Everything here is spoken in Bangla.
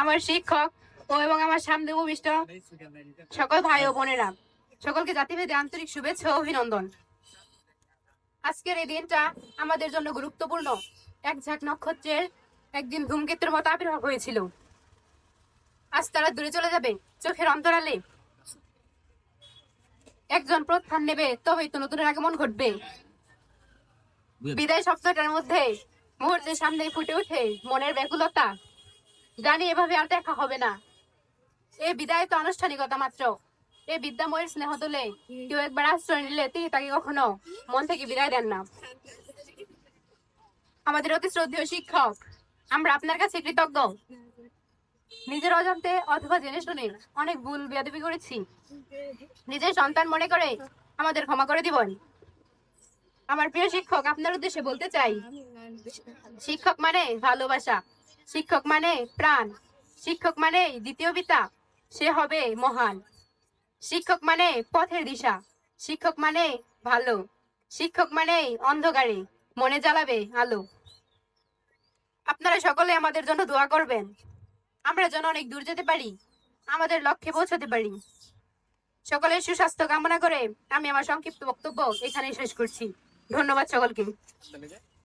আমার শিক্ষক ও এবং আমার সামনে উপবিষ্ট সকল ভাই ও বোনেরা, সকলকে জাতিভেদে আন্তরিক শুভেচ্ছা ও অভিনন্দন। আজকের এই দিনটা আমাদের জন্য গুরুত্বপূর্ণ। এক ঝাঁক নক্ষত্রের একদিন ধূমকেতুর মতো আবির্ভাব হয়েছিল। আজ তারা দূরে চলে যাবে চোখের অন্তরালে। একজন প্রস্থান নেবে, তবেই তো নতুনের আগমন ঘটবে। বিদায় শব্দটার মধ্যে মুহূর্তের সামনে ফুটে ওঠে মনের ব্যাকুলতা। জানি এভাবে আর দেখা হবে না। এই বিদায় তো আনুষ্ঠানিকতা মাত্র। এই বিদ্যাময়ের স্নেহ তোলে কেউ একবার আশ্রয় নিলে তিনি তাকে কখনো মন থেকে বিদায় দেন না। আমাদের অতি শ্রদ্ধেয় শিক্ষক, আমরা আপনার কাছে কৃতজ্ঞ। নিজের অজান্তে অথবা জেনে শুনে অনেক ভুল বেয়াদবি করেছি। নিজের সন্তান মনে করে আমাদের ক্ষমা করে দিবেন। আমার প্রিয় শিক্ষক, আপনার উদ্দেশ্যে বলতে চাই, শিক্ষক মানে ভালোবাসা, শিক্ষক মানে প্রাণ, শিক্ষক মানে দ্বিতীয় পিতা, সে হবে মহান। শিক্ষক মানে পথের দিশা, শিক্ষক মানে ভালো, শিক্ষক মানে অন্ধকারে মনে জ্বালাবে আলো। আপনারা সকলে আমাদের জন্য দোয়া করবেন, আমরা যেন অনেক দূর যেতে পারি, আমাদের লক্ষ্যে পৌঁছাতে পারি। সকলের সুস্বাস্থ্য কামনা করে আমি আমার সংক্ষিপ্ত বক্তব্য এখানেই শেষ করছি। ধন্যবাদ সকলকে।